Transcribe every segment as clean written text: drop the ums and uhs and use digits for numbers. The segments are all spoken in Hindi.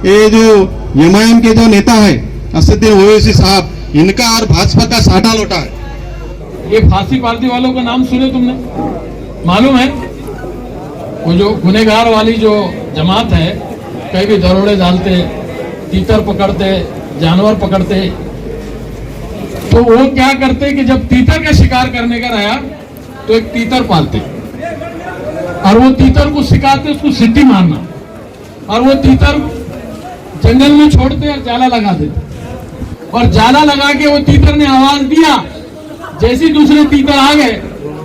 ये जो एमआईएम के जो नेता है असदुद्दीन ओवैसी साहब, इनका और भाजपा का साटा लोटा है। ये फांसी पार्टी वालों का नाम सुने तुमने? मालूम है वो जो गुनहगार वाली जो जमात है, कहीं भी दरोड़े डालते, तीतर पकड़ते, जानवर पकड़ते, तो वो क्या करते कि जब तीतर का शिकार करने का रहा तो एक तीतर पालते और वो तीतर को सिखाते उसको सीटी मारना, और वो तीतर जंगल में छोड़ते और जाला लगा देते, और जाला लगा के वो तीतर ने आवाज दिया, जैसे दूसरे तीतर आ गए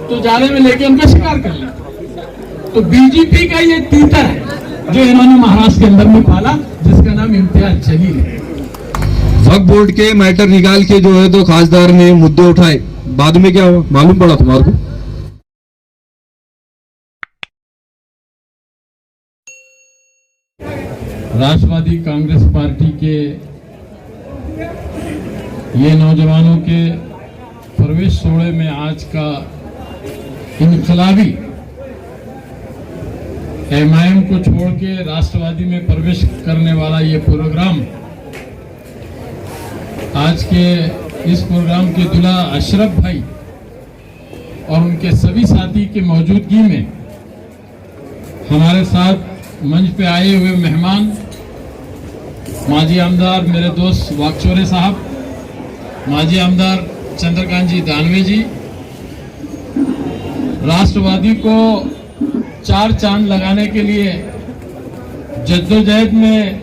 तो जाले में लेके उनका शिकार कर लिया। तो बीजेपी का ये तीतर है जो इन्होंने महाराष्ट्र के अंदर में पाला, जिसका नाम इम्तियाज जलील है। वक्फ बोर्ड के मैटर निकाल के जो है तो खासदार ने मुद्दे उठाए, बाद में क्या हुआ मालूम पड़ा तुम्हारे को? राष्ट्रवादी कांग्रेस पार्टी के ये नौजवानों के प्रवेश सोड़े में आज का इनकलाबी एमआईएम को छोड़ के राष्ट्रवादी में प्रवेश करने वाला ये प्रोग्राम, आज के इस प्रोग्राम के दूल्हा अशरफ भाई और उनके सभी साथी की मौजूदगी में हमारे साथ मंच पे आए हुए मेहमान माजी आमदार मेरे दोस्त वाकचौरे साहब, माजी आमदार चंद्रकांत जी दानवे जी, राष्ट्रवादी को चार चांद लगाने के लिए जद्दोजहद में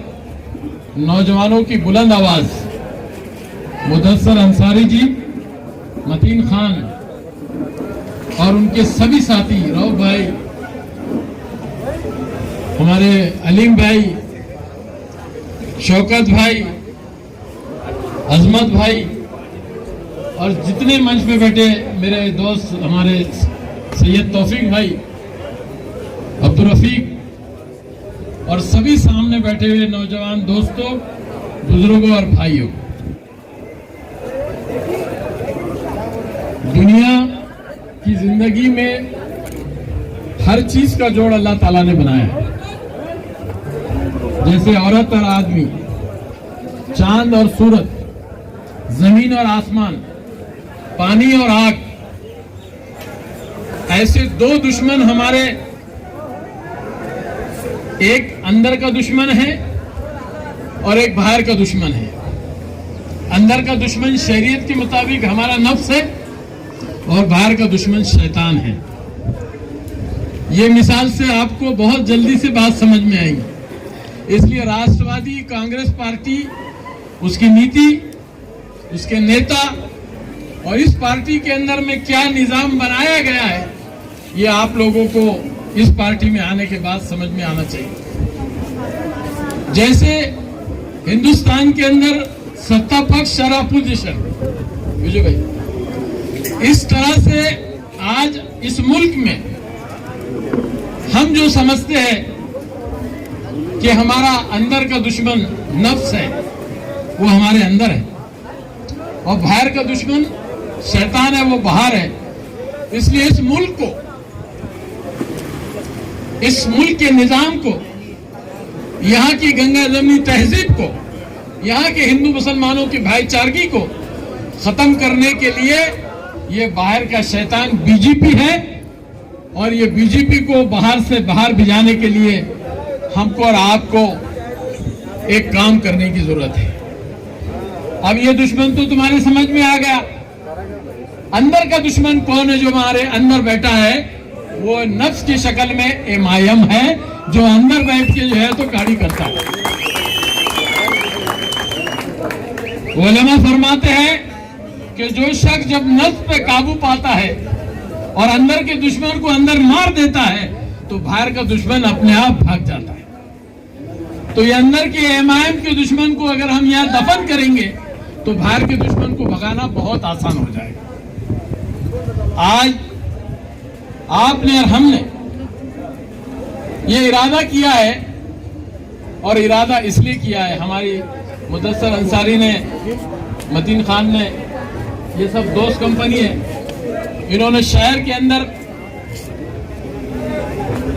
नौजवानों की बुलंद आवाज मुदस्सर अंसारी जी, मतीन खान और उनके सभी साथी, रऊफ भाई, हमारे अलीम भाई, शौकत भाई, अजमत भाई और जितने मंच पे बैठे मेरे दोस्त हमारे सैयद तौफीक भाई, अब्दुल रफीक और सभी सामने बैठे हुए नौजवान दोस्तों, बुजुर्गों और भाइयों, दुनिया की जिंदगी में हर चीज का जोड़ अल्लाह ताला ने बनाया है। जैसे औरत और आदमी, चांद और सूरज, जमीन और आसमान, पानी और आग, ऐसे दो दुश्मन हमारे, एक अंदर का दुश्मन है और एक बाहर का दुश्मन है। अंदर का दुश्मन शरीयत के मुताबिक हमारा नफ्स है और बाहर का दुश्मन शैतान है। ये मिसाल से आपको बहुत जल्दी से बात समझ में आएगी। इसलिए राष्ट्रवादी कांग्रेस पार्टी, उसकी नीति, उसके नेता और इस पार्टी के अंदर में क्या निजाम बनाया गया है, ये आप लोगों को इस पार्टी में आने के बाद समझ में आना चाहिए। जैसे हिंदुस्तान के अंदर सत्ता पक्ष और अपोजिशन, विजय भाई, इस तरह से आज इस मुल्क में हम जो समझते हैं कि हमारा अंदर का दुश्मन नफ्स है, वो हमारे अंदर है, और बाहर का दुश्मन शैतान है, वो बाहर है। इसलिए इस मुल्क को, इस मुल्क के निजाम को, यहाँ की गंगा जमनी तहजीब को, यहाँ के हिंदू मुसलमानों की भाईचारगी को खत्म करने के लिए ये बाहर का शैतान बीजेपी है, और ये बीजेपी को बाहर से बाहर भिजाने के लिए हमको और आपको एक काम करने की जरूरत है। अब ये दुश्मन तो तुम्हारे समझ में आ गया। अंदर का दुश्मन कौन है? जो हमारे अंदर बैठा है वो नफ्स की शक्ल में एमआईएम है, जो अंदर बैठ के जो है तो गाड़ी करता है। उलमा फरमाते हैं कि जो शख्स जब नफ्स पे काबू पाता है और अंदर के दुश्मन को अंदर मार देता है तो बाहर का दुश्मन अपने आप भाग जाता है। तो ये अंदर के एमआईएम के दुश्मन को अगर हम यहाँ दफन करेंगे तो बाहर के दुश्मन को भगाना बहुत आसान हो जाएगा। आज आपने और हमने ये इरादा किया है, और इरादा इसलिए किया है, हमारी मुदस्सर अंसारी ने, मतीन खान ने, ये सब दोस्त कंपनी है, इन्होंने शहर के अंदर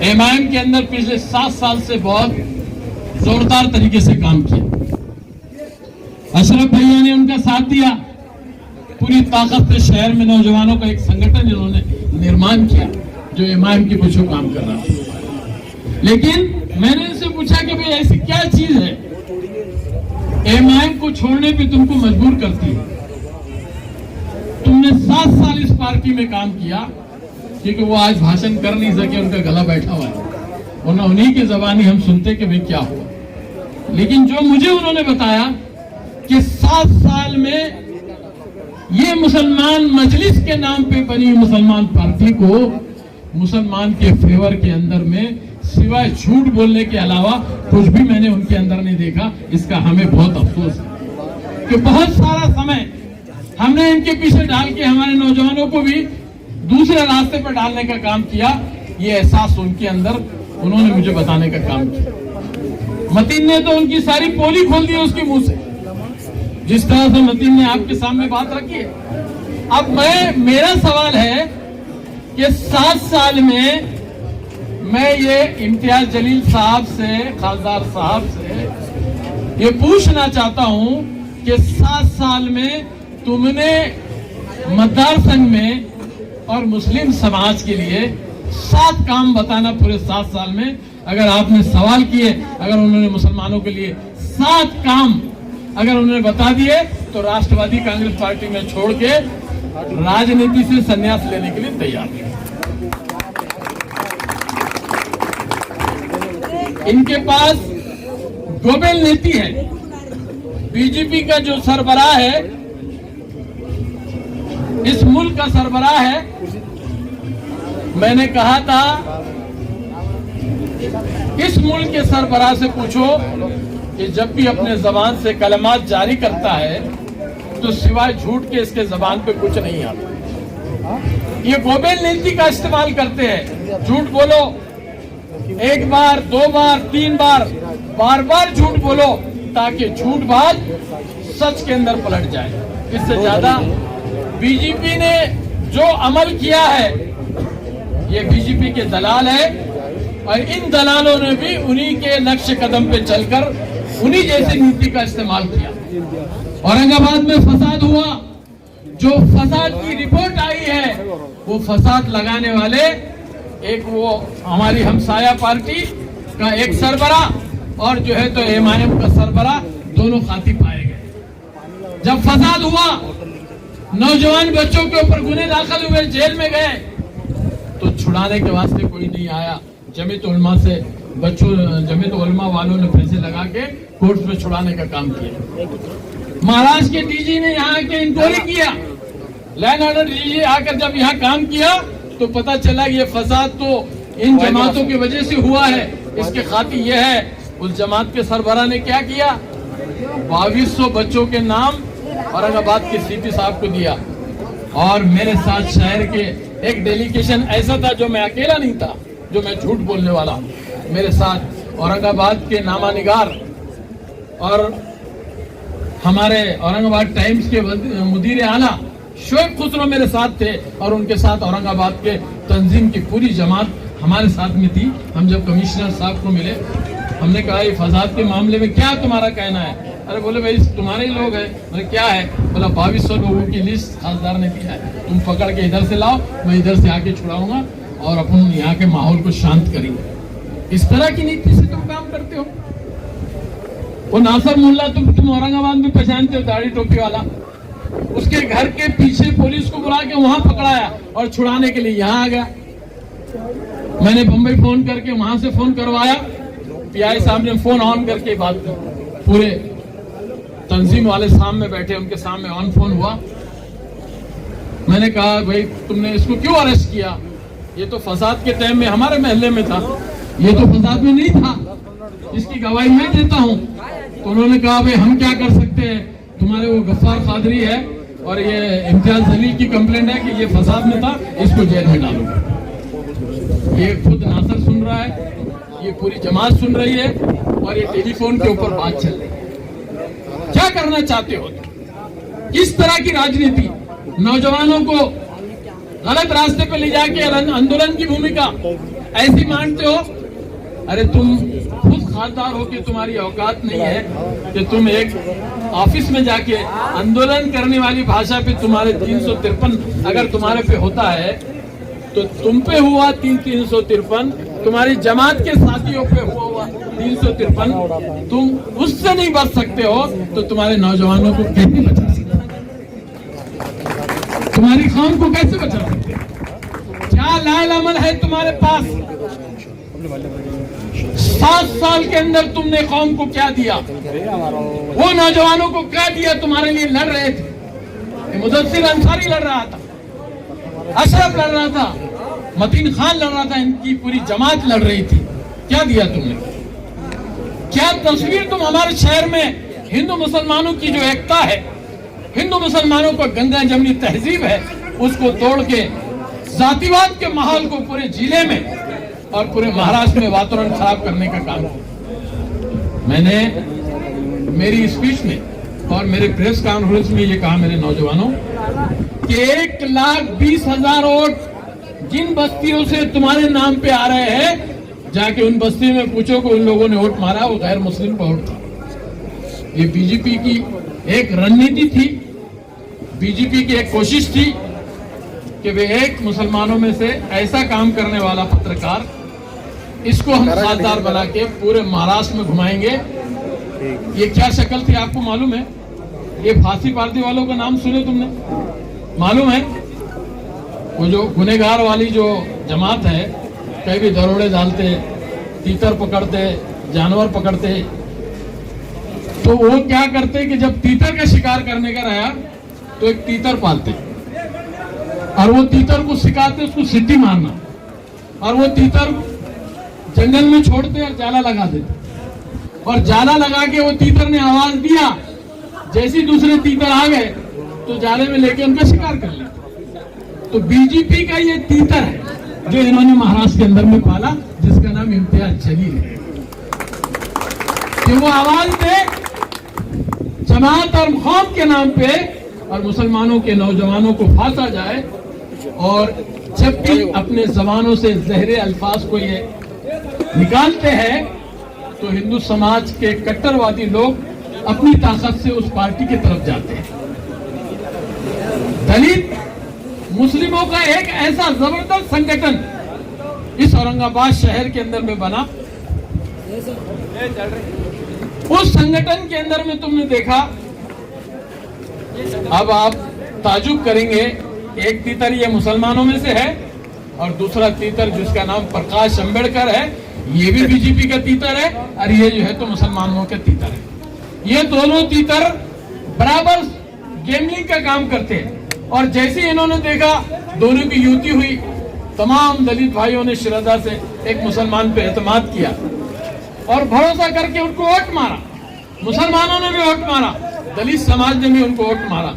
एमआईएम के अंदर पिछले 7 साल से बहुत जोरदार तरीके से काम किया। अशरफ भैया ने उनका साथ दिया, पूरी ताकत से शहर में नौजवानों का एक संगठन इन्होंने निर्माण किया जो एमआईएम के पीछे काम कर रहा था। लेकिन मैंने इनसे पूछा कि भाई ऐसी क्या चीज है एमआईएम को छोड़ने पे तुमको मजबूर करती है? तुमने 7 साल इस पार्टी में काम किया, क्योंकि वो आज भाषण कर नहीं सके, उनका गला बैठा हुआ है, वरना उन्हीं की जबानी हम सुनते कि भाई क्या हुआ। लेकिन जो मुझे उन्होंने बताया कि 7 साल में ये मुसलमान मजलिस के नाम पे बनी मुसलमान पार्टी को मुसलमान के फेवर के अंदर में सिवाय झूठ बोलने के अलावा कुछ भी मैंने उनके अंदर नहीं देखा। इसका हमें बहुत अफसोस है कि बहुत सारा समय हमने इनके पीछे डाल के हमारे नौजवानों को भी दूसरे रास्ते पर डालने का काम किया। ये एहसास उनके अंदर उन्होंने मुझे बताने का काम किया। मतीन ने तो उनकी सारी पोली खोल दी उसके मुंह से, जिस तरह से मतीन ने आपके सामने बात रखी है। अब मेरा सवाल है कि 7 साल में मैं ये इम्तियाज जलील साहब से, खासदार साहब से ये पूछना चाहता हूं कि 7 साल में तुमने मतदार संघ में और मुस्लिम समाज के लिए 7 काम बताना पूरे 7 साल में। अगर आपने सवाल किए, अगर उन्होंने मुसलमानों के लिए 7 काम अगर उन्होंने बता दिए तो राष्ट्रवादी कांग्रेस पार्टी में छोड़ के राजनीति से संन्यास लेने के लिए तैयार है। इनके पास ग्लोबल नीति है। बीजेपी का जो सरबराह है, इस मुल्क का सरबराह है, मैंने कहा था इस मुल्क के सरबराह से पूछो कि जब भी अपने जबान से कलमात जारी करता है तो सिवाय झूठ के इसके जबान पे कुछ नहीं आता। ये ग्लोबल नीति का इस्तेमाल करते हैं। झूठ बोलो, 1 बार 2 बार 3 बार, बार बार झूठ बोलो ताकि झूठ बात सच के अंदर पलट जाए। इससे ज्यादा बीजेपी ने जो अमल किया है, ये बीजेपी के दलाल है और इन दलालों ने भी उन्हीं के नक्शे कदम पे चलकर उन्हीं जैसी नीति का इस्तेमाल किया। औरंगाबाद में फसाद हुआ, जो फसाद की रिपोर्ट आई है वो फसाद लगाने वाले एक वो हमारी हमसाया पार्टी का एक सरबरा और जो है तो एमआईएम का सरबरा, दोनों खाती पाए गए। जब फसाद हुआ, नौजवान बच्चों के ऊपर गुने दाखिल हुए, जेल में गए, तो छुड़ाने के वास्ते कोई नहीं आया। जमीयत उलमा से बच्चों, जमीयत उलमा वालों ने पैसे लगा के कोर्ट में छुड़ाने का काम किया। महाराष्ट्र के डीजी ने यहाँ के इंक्वायरी किया, लैंड ऑर्डर डीजी आकर जब यहाँ काम किया तो पता चला ये फसाद तो इन जमातों की वजह से हुआ है। इसके खातिर ये है, उस जमात के सरबराह ने क्या किया, 2200 बच्चों के नाम औरंगाबाद के सीपी साहब को दिया और मेरे साथ शहर के एक डेलीगेशन ऐसा था जो मैं अकेला नहीं था, जो मैं झूठ बोलने वाला, मेरे साथ औरंगाबाद के नामानिगार और हमारे औरंगाबाद टाइम्स के मुदीर आला शोएब खुसरो मेरे साथ थे और उनके साथ औरंगाबाद के तंजीम की पूरी जमात हमारे साथ में थी। हम जब कमिश्नर साहब को मिले, हमने कहा ये फसाद के मामले में क्या तुम्हारा कहना है? अरे बोले भाई तुम्हारे ही लोग हैं। बोले क्या है? बोला 2200 लोगों की लिस्ट खासदार ने दिया है, तुम पकड़ के इधर से लाओ, मैं इधर से आके छुड़ाऊंगा और अपन यहाँ के माहौल को शांत करेंगे। इस तरह की नीति से तुम काम करते हो। वो नासर मुल्ला तुम औरंगाबाद में पहचानते हो, दाढ़ी टोपी वाला, उसके घर के पीछे पुलिस को बुला के वहां पकड़ाया और छुड़ाने के लिए यहाँ आ गया। मैंने बंबई फोन करके वहां से फोन करवाया, पीआई साहब ने फोन ऑन करके बात की, पूरे तंजीम वाले सामने बैठे, उनके सामने ऑन फोन हुआ। मैंने कहा भाई तुमने इसको क्यों अरेस्ट किया? ये तो फसाद के टाइम में हमारे महल्ले में था, ये तो फसाद में नहीं था, इसकी गवाही मैं देता हूं। तो उन्होंने कहा भाई हम क्या कर सकते हैं, तुम्हारे वो गफ्फार कादरी है और ये इम्तियाज जलील की कंप्लेंट है कि ये फसाद में था, इसको जेल में डालो। ये खुद नासर सुन रहा है, ये पूरी जमात सुन रही है और ये टेलीफोन के ऊपर बात चल रही है। क्या करना चाहते हो? किस तरह की राजनीति? नौजवानों को गलत रास्ते पे ले जाके आंदोलन की भूमिका ऐसी मानते हो? अरे तुम खुद खासदार हो कि तुम्हारी औकात नहीं है कि तुम एक ऑफिस में जाके आंदोलन करने वाली भाषा पे तुम्हारे 353 अगर तुम्हारे पे होता है तो तुम पे हुआ 353, तुम्हारी जमात के साथियों पे हुआ 353, तुम उससे नहीं बच सकते हो तो तुम्हारे नौजवानों को कैसे बचा सकते हो? तुम्हारी कौम को कैसे बचा सकते हो? क्या लाल अमल है तुम्हारे पास? 7 साल के अंदर तुमने कौम को क्या दिया? वो नौजवानों को क्या दिया? तुम्हारे लिए लड़ रहे थे, मुदस्सिर अंसारी लड़ रहा था, अशरफ लड़ रहा था, मतीन खान लड़ रहा था, इनकी पूरी जमात लड़ रही थी। क्या दिया तुमने? क्या तस्वीर तुम हमारे शहर में हिंदू मुसलमानों की जो एकता है, हिंदू मुसलमानों को गंगा जमनी तहजीब है, उसको तोड़ के जातिवाद के माहौल को पूरे जिले में और पूरे महाराष्ट्र में वातावरण खराब करने का काम किया। मैंने मेरी स्पीच में और मेरे प्रेस कॉन्फ्रेंस में ये कहा मेरे नौजवानों कि 1,20,000 वोट जिन बस्तियों से तुम्हारे नाम पे आ रहे हैं, जाके उन बस्ती में पूछो कि उन लोगों ने वोट मारा, वो गैर मुस्लिम का वोट था। ये बीजेपी की एक रणनीति थी, बीजेपी की एक कोशिश थी कि वे एक मुसलमानों में से ऐसा काम करने वाला पत्रकार, इसको हम खासदार बना के पूरे महाराष्ट्र में घुमाएंगे। ये क्या शक्ल थी आपको मालूम है? ये फांसी पार्टी वालों का नाम सुने तुमने? मालूम है? वो जो गुनेगार वाली जो जमात है, कहीं भी दरोड़े डालते, तीतर पकड़ते, जानवर पकड़ते, तो वो क्या करते कि जब तीतर का शिकार करने का रहा तो एक तीतर पालते और वो तीतर को सिखाते उसको सीटी मारना, और वो तीतर जंगल में छोड़ते और जाला लगा देते, और जाला लगा के वो तीतर ने आवाज दिया, जैसे दूसरे तीतर आ गए तो जाले में लेके उनका शिकार कर लिया। तो बीजेपी का ये तीतर है जो इन्होंने महाराष्ट्र के अंदर में पाला, जिसका नाम इम्तियाज जलील है, कि वो आवाज दे जमात और कौम के नाम पे और मुसलमानों के नौजवानों को फांसा जाए, और जब भी अपने जबानों से जहरे अल्फाज को ये निकालते हैं तो हिंदू समाज के कट्टरवादी लोग अपनी ताकत से उस पार्टी की तरफ जाते हैं। दलित मुस्लिमों का एक ऐसा जबरदस्त संगठन इस औरंगाबाद शहर के अंदर में बना, उस संगठन के अंदर में तुमने देखा, अब आप ताजुब करेंगे, एक तीतर ये मुसलमानों में से है और दूसरा तीतर जिसका नाम प्रकाश अंबेडकर है, ये भी बीजेपी का तीतर है, और ये जो है तो मुसलमानों का तीतर है। ये दोनों तीतर बराबर गैम्बलिंग का काम करते हैं, और जैसे इन्होंने देखा दोनों की युति हुई, तमाम दलित भाइयों ने श्रद्धा से एक मुसलमान पे एतमाद किया और भरोसा करके उनको वोट मारा। मुसलमानों ने भी वोट मारा, दलित समाज ने भी उनको वोट मारा,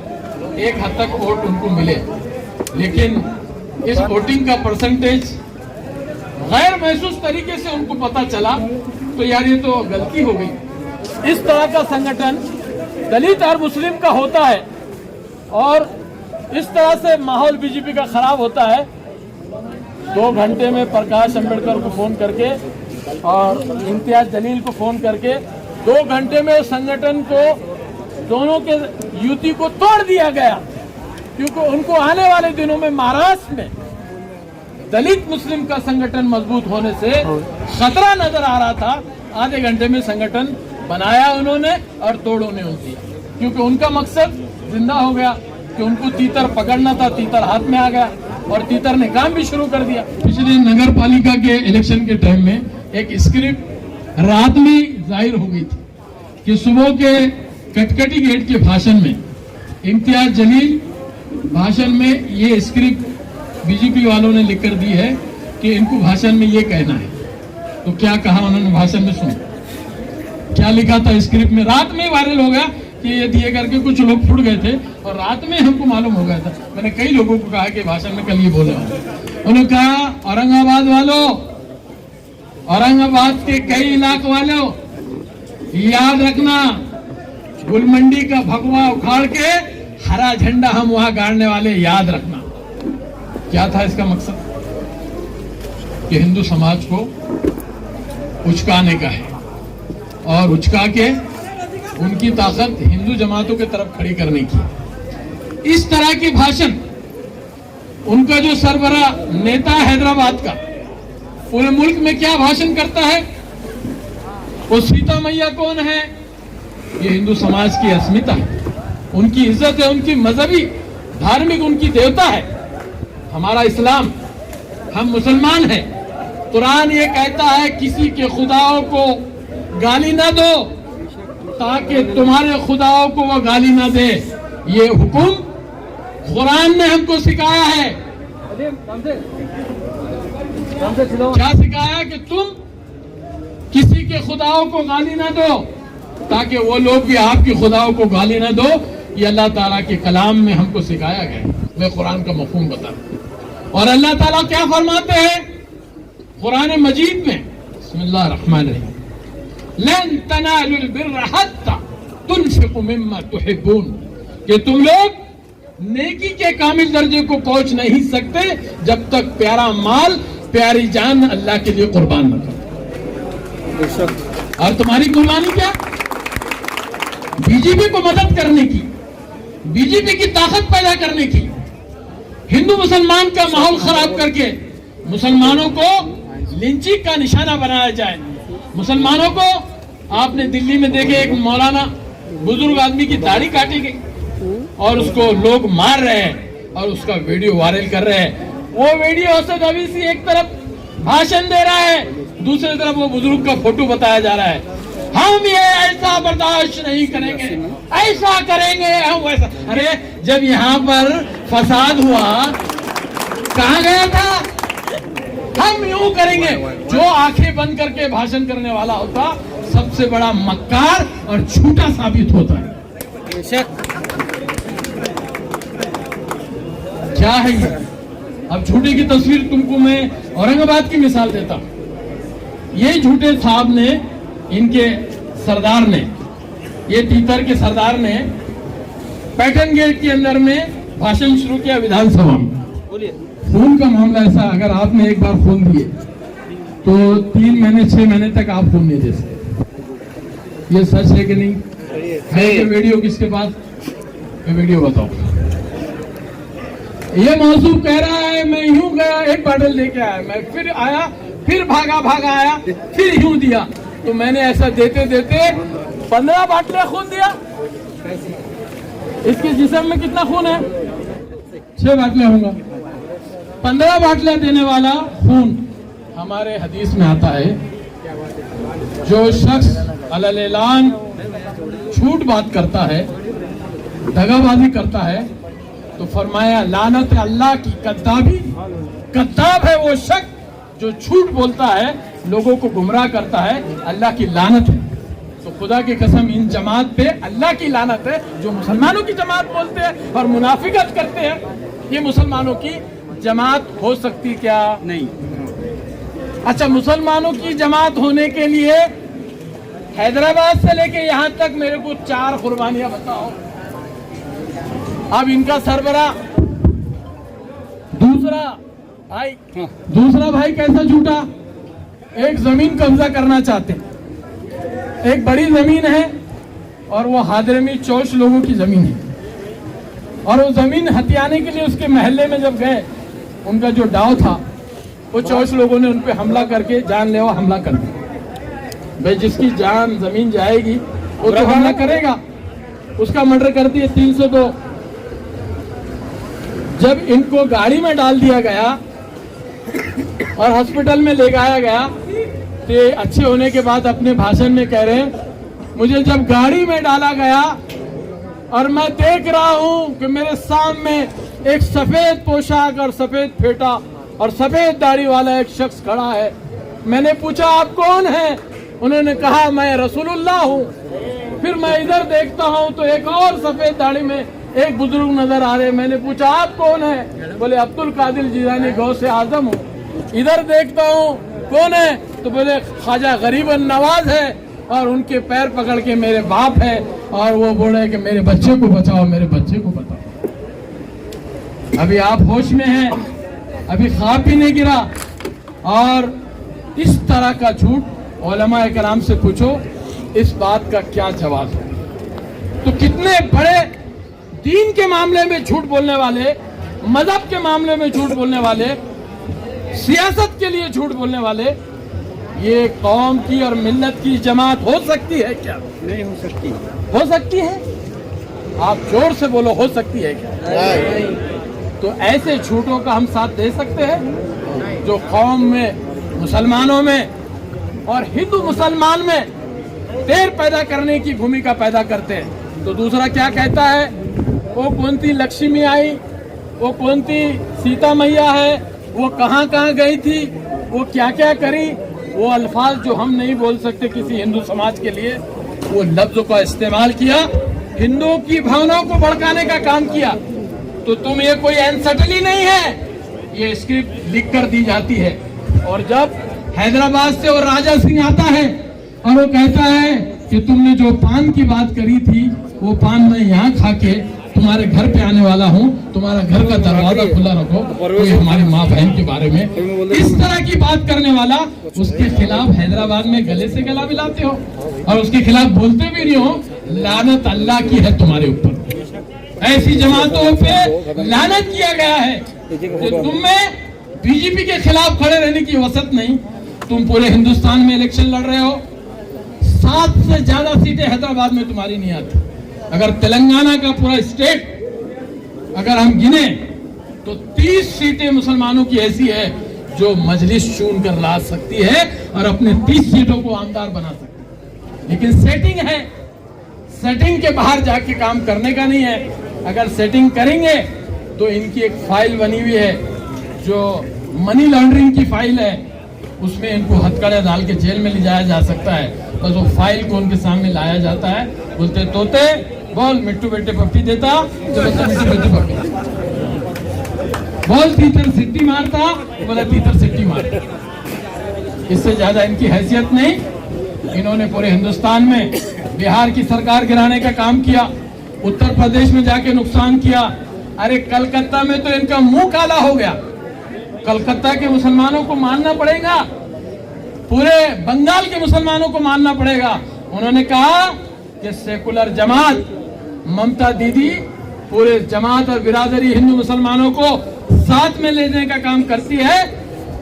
एक हद तक वोट उनको मिले, लेकिन इस वोटिंग का परसेंटेज गैर महसूस तरीके से उनको पता चला, तो यार ये तो गलती हो गई। इस तरह का संगठन दलित और मुस्लिम का होता है और इस तरह से माहौल बीजेपी का खराब होता है। 2 घंटे में प्रकाश अंबेडकर को फोन करके और इम्तियाज जलील को फोन करके 2 घंटे में संगठन को, दोनों के युति को तोड़ दिया गया, क्योंकि उनको आने वाले दिनों में महाराष्ट्र में दलित मुस्लिम का संगठन मजबूत होने से खतरा नजर आ रहा था। आधे घंटे में संगठन बनाया उन्होंने और तोड़ उन्हें दिया, क्योंकि उनका मकसद जिंदा हो गया कि उनको तीतर पकड़ना था, तीतर हाथ में आ गया और तीतर ने काम भी शुरू कर दिया। पिछले नगर पालिका के इलेक्शन के टाइम में एक स्क्रिप्ट रात में जाहिर हो गई थी कि सुबह के कटकटी गेट के भाषण में इम्तियाज जलील भाषण में ये स्क्रिप्ट बीजेपी वालों ने लिख कर दी है कि इनको भाषण में ये कहना है। तो क्या कहा उन्होंने भाषण में? सुनो क्या लिखा था स्क्रिप्ट में। रात में वायरल हो गया कि ये दिए करके कुछ लोग फुट गए थे और रात में हमको मालूम हो गया था। मैंने कई लोगों को कहा कि भाषण में कल ये बोले, उन्होंने कहा औरंगाबाद वालों, औरंगाबाद के कई इलाके वालों, याद रखना गुलमंडी का भगवा उखाड़ के हरा झंडा हम वहां गाड़ने वाले, याद रखना। क्या था इसका मकसद? कि हिंदू समाज को उचकाने का है, और उचका के उनकी ताकत हिंदू जमातों की तरफ खड़ी करने की। इस तरह के भाषण उनका जो सरबरा नेता हैदराबाद का पूरे मुल्क में क्या भाषण करता है, वो सीता मैया कौन है, ये हिंदू समाज की अस्मिता है, उनकी इज्जत है, उनकी मजहबी धार्मिक उनकी देवता है। हमारा इस्लाम, हम मुसलमान हैं। कुरान ये कहता है किसी के खुदाओं को गाली ना दो ताकि तुम्हारे खुदाओं को वो गाली ना दे। ये हुक्म कुरान ने हमको सिखाया है। क्या सिखाया कि तुम किसी के खुदाओं को गाली ना दो ताकि वो लोग भी आपकी खुदाओं को गाली ना दो। ये अल्लाह ताला के कलाम में हमको सिखाया गया। मैं कुरान का मफहूम बता रहा हूं। और अल्लाह ताला क्या फरमाते हैं कुरान मजीद में, बिस्मिल्लाह रहमान रहीम, लन तनालुल बिर्र हत्ता तुनफिकु मिम्मा तुहिब्बून, कि तुम लोग नेकी के कामिल दर्जे को पहुंच नहीं सकते जब तक प्यारा माल प्यारी जान अल्लाह के लिए कुर्बान न करो। और तुम्हारी कुर्बानी क्या, बीजेपी को मदद करने की, बीजेपी की ताकत पैदा करने की, हिंदू मुसलमान का माहौल खराब करके मुसलमानों को लिंचिंग का निशाना बनाया जाए। मुसलमानों को आपने दिल्ली में देखे, एक मौलाना बुजुर्ग आदमी की दाढ़ी काटी गई और उसको लोग मार रहे हैं और उसका वीडियो वायरल कर रहे हैं। वो वीडियो असद अवीसी एक तरफ भाषण दे रहा है, दूसरी तरफ वो बुजुर्ग का फोटो बताया जा रहा है। हम ये ऐसा बर्दाश्त नहीं करेंगे, ऐसा करेंगे हम वैसा। अरे जब यहाँ पर फसाद हुआ कहाँ गया था, हम यूं करेंगे। जो आंखें बंद करके भाषण करने वाला होता सबसे बड़ा मक्कार और झूठा साबित होता है। क्या है ये? अब झूठे की तस्वीर तुमको मैं औरंगाबाद की मिसाल देता हूं। ये झूठे साहब ने, इनके सरदार ने, ये तीतर के सरदार ने पैटर्न गेट के अंदर में भाषण शुरू किया विधानसभा में। खून का मामला ऐसा, अगर आपने एक बार खून दिए तो 3 महीने 6 महीने तक आप खून नहीं दे सकते। ये सच है कि नहीं है? कि वीडियो किसके पास, ये वीडियो बताओ। ये मौसूफ कह रहा है मैं यूं गया, एक बॉटल लेके आया, मैं फिर आया, फिर भागा आया, फिर यूं दिया। तो मैंने ऐसा देते देते 15 बाटले खून दिया। इसके जिस्म में कितना खून है? 6 बाटले होंगे। 15 बाटले देने वाला खून, हमारे हदीस में आता है जो शख्स अलल ऐलान झूठ बात करता है, दगाबाजी करता है, तो फरमाया लानत अल्लाह की, कद्दाबी, कद्दाब है वो शख्स जो झूठ बोलता है, लोगों को गुमराह करता है, अल्लाह की लानत है। तो खुदा की कसम इन जमात पे अल्लाह की लानत है जो मुसलमानों की जमात बोलते हैं और मुनाफिकत करते हैं। ये मुसलमानों की जमात हो सकती क्या? नहीं। अच्छा, मुसलमानों की जमात होने के लिए हैदराबाद से लेके यहाँ तक मेरे को 4 कुर्बानियां बताओ। अब इनका सरबरा दूसरा भाई कैसा झूठा, एक जमीन कब्जा करना चाहते, एक बड़ी जमीन है और वो हादरमी चौश लोगों की जमीन है, और वो जमीन हथियाने के लिए उसके महल्ले में जब गए, उनका जो डाव था वो चौश लोगों ने उन पे हमला करके जानलेवा हमला कर दिया। भाई जिसकी जान जमीन जाएगी वो तो हमला करेगा, उसका मर्डर कर दिए 302। जब इनको गाड़ी में डाल दिया गया और हॉस्पिटल में ले जाया गया तो अच्छे होने के बाद अपने भाषण में कह रहे हैं मुझे जब गाड़ी में डाला गया और मैं देख रहा हूं कि मेरे सामने एक सफेद पोशाक और सफेद फेटा और सफेद दाढ़ी वाला एक शख्स खड़ा है, मैंने पूछा आप कौन हैं? उन्होंने कहा मैं रसूलुल्लाह हूँ। फिर मैं इधर देखता हूँ तो एक और सफेद दाढ़ी में एक बुजुर्ग नजर आ रहे, मैंने पूछा आप कौन है? बोले अब्दुल कादिर जिलानी गौसे आजम हूँ। इधर देखता हूँ कौन है? तो बोले ख्वाजा गरीबन नवाज है, और उनके पैर पकड़ के मेरे बाप है, और वो बोले कि मेरे बच्चे को बचाओ, मेरे बच्चे को बचाओ। अभी आप होश में हैं, अभी ख्वाब भी नहीं गिरा। और इस तरह का झूठ उलमा-ए-कराम से पूछो, इस बात का क्या जवाब है? तो कितने बड़े दीन के मामले में झूठ बोलने वाले, मजहब के मामले में झूठ बोलने वाले, सियासत के लिए झूठ बोलने वाले, ये कौम की और मिल्लत की जमात हो सकती है क्या? नहीं हो सकती। हो सकती है? आप जोर से बोलो, हो सकती है क्या? तो ऐसे झूठों का हम साथ दे सकते हैं जो कौम में, मुसलमानों में और हिंदू मुसलमान में तेर पैदा करने की भूमिका पैदा करते हैं। तो दूसरा क्या कहता है? वो कौन सी लक्ष्मी आई, वो कौन सी सीता मैया है, वो कहाँ कहाँ गई थी, वो क्या क्या करी, वो अल्फाज जो हम नहीं बोल सकते किसी हिंदू समाज के लिए, वो लफ्जों का इस्तेमाल किया, हिंदुओं की भावनाओं को भड़काने का काम किया। तो तुम, ये कोई अनसर्टनली नहीं है, ये स्क्रिप्ट लिख कर दी जाती है। और जब हैदराबाद से वो राजा सिंह आता है और वो कहता है कि तुमने जो पान की बात करी थी, वो पान मैं यहाँ खा के तुम्हारे घर पे आने वाला हूँ, तुम्हारा घर का दरवाजा खुला रखो, कोई हमारी माँ बहन के बारे में इस तरह की बात करने वाला, उसके खिलाफ हैदराबाद में गले से गला मिलाते हो और उसके खिलाफ बोलते भी नहीं हो। लानत अल्लाह की है तुम्हारे ऊपर। ऐसी जमातों पे लानत किया गया है कि तुम में बीजेपी के खिलाफ खड़े रहने की वसत नहीं। तुम पूरे हिंदुस्तान में इलेक्शन लड़ रहे हो, 7 से ज्यादा सीटें हैदराबाद में तुम्हारी नहीं आती। अगर तेलंगाना का पूरा स्टेट अगर हम गिने तो 30 सीटें मुसलमानों की ऐसी है जो मजलिस चुन कर ला सकती है और अपने 30 सीटों को आमदार बना सकती है। लेकिन सेटिंग है, सेटिंग के बाहर जाके काम करने का नहीं है। अगर सेटिंग करेंगे तो इनकी एक फाइल बनी हुई है जो मनी लॉन्ड्रिंग की फाइल है, उसमें इनको हथकड़े डाल के जेल में ले जाया जा सकता है। बस वो फाइल को उनके सामने लाया जाता है, बोलते तोते बोल मिट्टू बेटे पप्पी देता, तो मिट्टू बेटे पप्पी बोल, तीतर सिट्टी मारता, बोला तीतर सिट्टी मारता। इससे ज्यादा इनकी हैसियत नहीं। इन्होंने पूरे हिंदुस्तान में बिहार की सरकार गिराने का काम किया, उत्तर प्रदेश में जाके नुकसान किया। अरे कलकत्ता में तो इनका मुंह काला हो गया। कलकत्ता के मुसलमानों को मानना पड़ेगा, पूरे बंगाल के मुसलमानों को मानना पड़ेगा। उन्होंने कहा कि सेकुलर जमात ममता दीदी पूरे जमात और बिरादरी हिंदू मुसलमानों को साथ में ले जाने का काम करती है।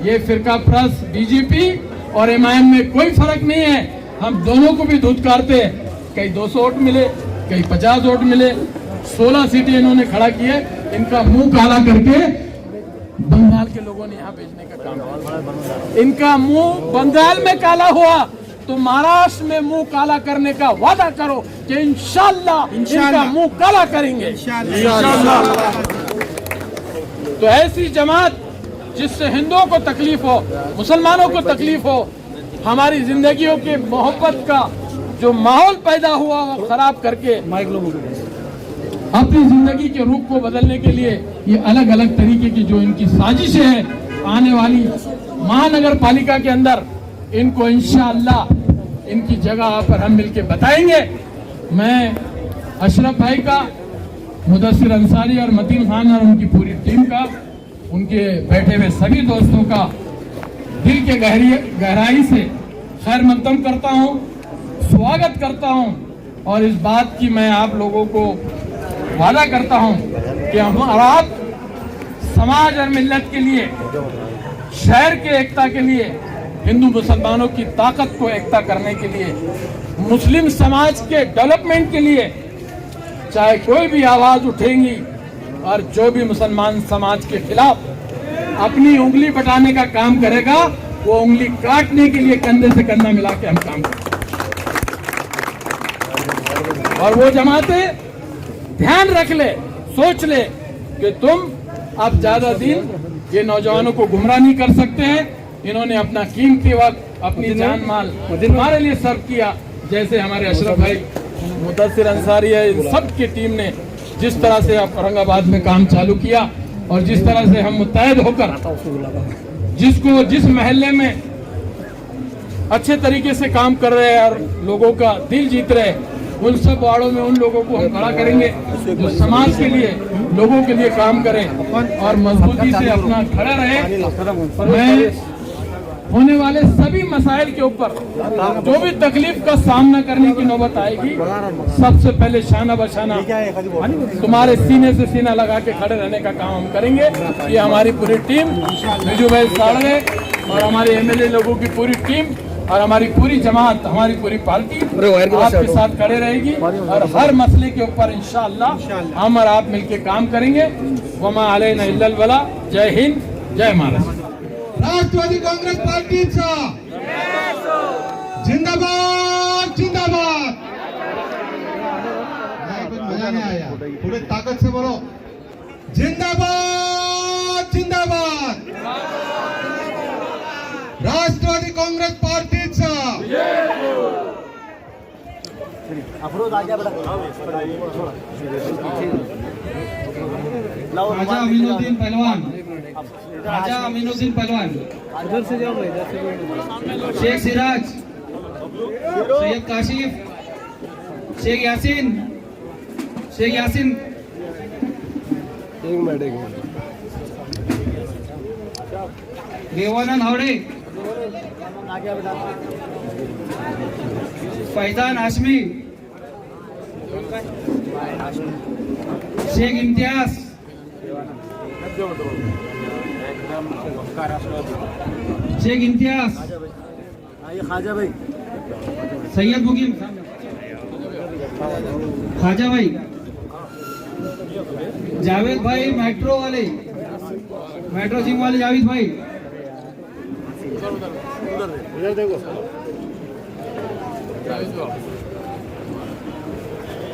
ये फिरका प्रस्त बीजेपी और एमआईएम में कोई फर्क नहीं है, हम दोनों को भी धुतकारते हैं। कहीं 200 वोट मिले, कहीं 50 वोट मिले, 16 सीटें इन्होंने खड़ा किए। इनका मुंह काला करके बंगाल के लोगों ने यहाँ भेजने का काम किया। इनका मुंह बंगाल में काला हुआ तो महाराष्ट्र में मुंह काला करने का वादा करो कि इंशाल्लाह इनका मुंह काला करेंगे इंशाल्लाह। तो ऐसी जमात जिससे हिंदुओं को तकलीफ हो, मुसलमानों को तकलीफ हो, हमारी जिंदगियों के मोहब्बत का जो माहौल पैदा हुआ वो खराब करके अपनी जिंदगी के रुख को बदलने के लिए ये अलग अलग तरीके की जो इनकी साजिशें हैं, आने वाली महानगर पालिका के अंदर इनको इंशाअल्लाह इनकी जगह पर हम मिलके बताएंगे। मैं अशरफ भाई का, मुदस्सिर अंसारी और मतीन खान और उनकी पूरी टीम का, उनके बैठे हुए सभी दोस्तों का दिल के गहराई से खैर मकदम करता हूं, स्वागत करता हूं। और इस बात की मैं आप लोगों को वादा करता हूं कि हम आप समाज और मिल्लत के लिए, शहर के एकता के लिए, हिंदू मुसलमानों की ताकत को एकता करने के लिए, मुस्लिम समाज के डेवलपमेंट के लिए चाहे कोई भी आवाज उठेंगी और जो भी मुसलमान समाज के खिलाफ अपनी उंगली बटाने का काम करेगा वो उंगली काटने के लिए कंधे से कंधा मिला के हम काम करेंगे। और वो जमातें ध्यान रख ले, सोच ले कि तुम अब ज्यादा दिन ये नौजवानों को गुमराह नहीं कर सकते हैं। इन्होंने अपना कीमती वक्त, अपनी जान माल हमारे लिए सर्व किया। जैसे हमारे अशरफ भाई, मुदस्सिर अंसारी है, इन सब की टीम ने जिस तरह से औरंगाबाद में काम चालू किया और जिस तरह से हम मुत्तहद होकर जिसको जिस महल्ले में अच्छे तरीके से काम कर रहे हैं और लोगों का दिल जीत रहे हैं, उन सब वार्डों में उन लोगों को हम खड़ा करेंगे जो समाज के लिए, लोगों के लिए काम करें और मजबूती से अपना खड़ा रहे। मैं होने वाले सभी मसाइल के ऊपर जो भी तकलीफ का सामना करने की नौबत आएगी, सबसे पहले शाना बशाना तुम्हारे सीने से सीना लगा के खड़े रहने का काम हम करेंगे। ये हमारी पूरी टीम, बिजू भाई साड़े और हमारे एमएलए लोगों की पूरी टीम और हमारी पूरी जमात, हमारी पूरी पार्टी आपके साथ खड़े रहेगी और हर मसले के ऊपर इंशाअल्लाह हम और आप मिलकर काम करेंगे। वमा अलैना इल्लल बला। जय हिंद, जय महाराष्ट्र। राष्ट्रवादी काँग्रेस पार्टीचा जिंदाबाद जिंदाबाद। नहीं, कुछ मजा नहीं आया, थोड़े ताकत से बोलो। जिंदाबाद जिंदाबाद। राष्ट्रवादी काँग्रेस पार्टीचा राजा अमीनुद्दीन पहलवान, राजा अमीनुद्दीन पहलवान, शेख सिराज, सैयद काशिफ, शेख यासीन, शेख यासीन, देवानंद हावड़े, फैजान हाशमी, शेख इम्तियाज, शेख इम्तियाज, खाजा भाई, सैयद मुकीम, खाजा भाई, जावेद भाई, मेट्रो वाले, मेट्रो सिंह वाले जावेद भाई, इधर देखो।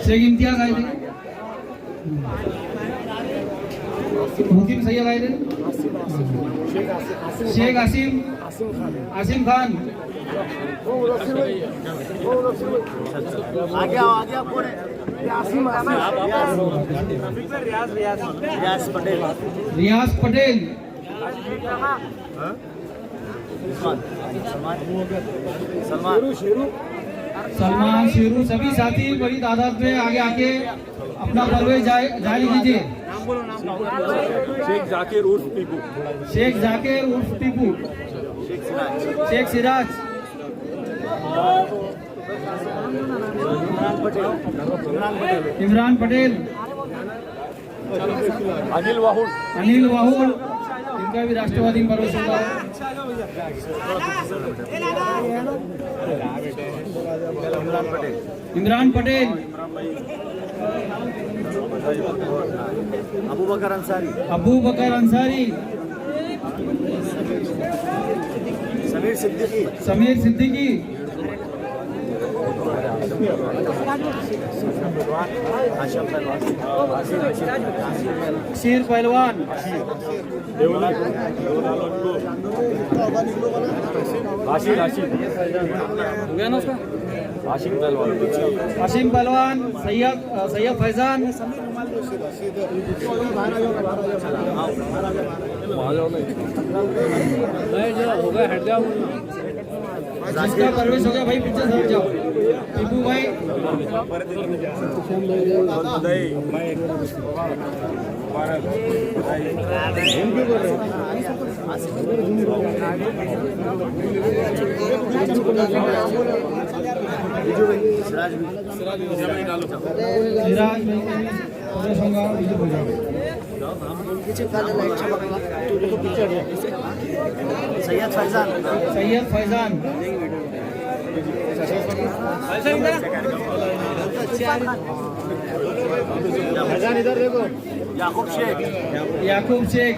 शेख इम्तियाज आए थे, मुकीम सैयद आए थे, शेख आसिम, आसिम खान, आगे आओ कौन है? रियाज पटेल, रियाज पटेल, सलमान शेरू, सभी साथी बड़ी तादाद में आगे आके अपना परवेज जारी कीजिए। शेख जाकिर उर्फ टीपू, शेख जाकिर उर्फ टीपू, शेख सिराज, इमरान पटेल, अनिल वाहुल, अनिल वाहुल, इनका भी राष्ट्रवादी में प्रवेश होगा। इमरान पटेल, अबू बकर अंसारी, अबू बकर अंसारी, समीर सिद्दीकी, समीर सिद्दीकी, हाशिम पहलवान, शीर पहलवान, हाशिम पहलवान, सैयद फैजान, जिसका प्रवेश हो गया भाई पीछे से हट जाओ। टीपू भाई, सिराज भी, सिराज प्रवेश होगा। बीजू हो जाओ। सैयद फैजान, सैयद फैजान, फैजान इधर देखो। याकूब शेख, याकूब शेख,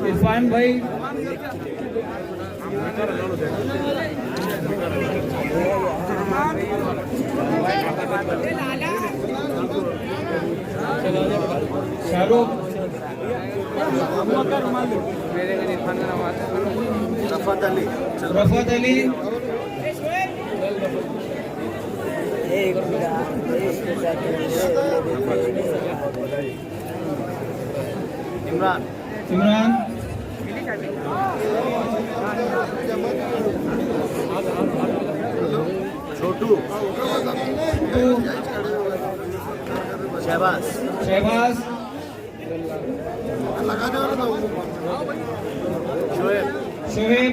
इरफान भाई, शाहरुख, रफत अली, रफत अली, इमरान, इमरान, छोटू, शहबाज, शहबाज, शोएब शोहेब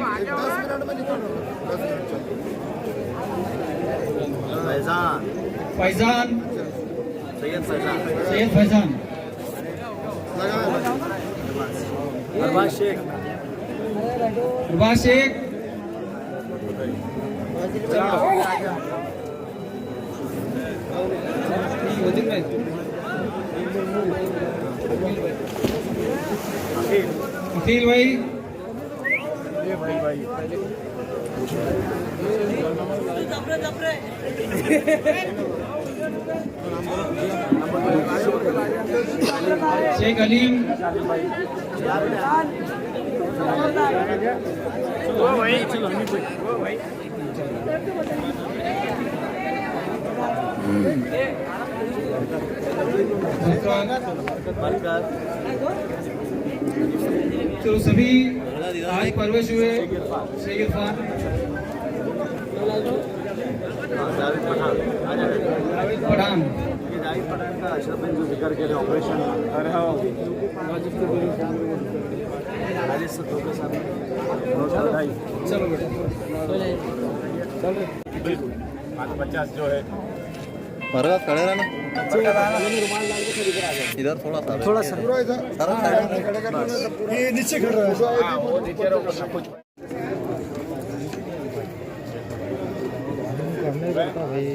फैजान फैजान सैयद फैजान सैयद फैजान अरबाज शेख अरबाज शेख अखिल भाई शेख अलीम बलकर तो सभी आज परवश हुए शेख इरफान जावेद पठान जावेद पठान ये जावेद पठान का अशरफ ने जो जिक्र किया ऑपरेशन राजेश सत्तू के साथ बधाई चलो बेटा बिल्कुल 50 जो है बरगद खड़े रहना इधर थोड़ा सा ये नीचे खड़ रहा है वो नीचे रखो सब कुछ करने पड़ता भाई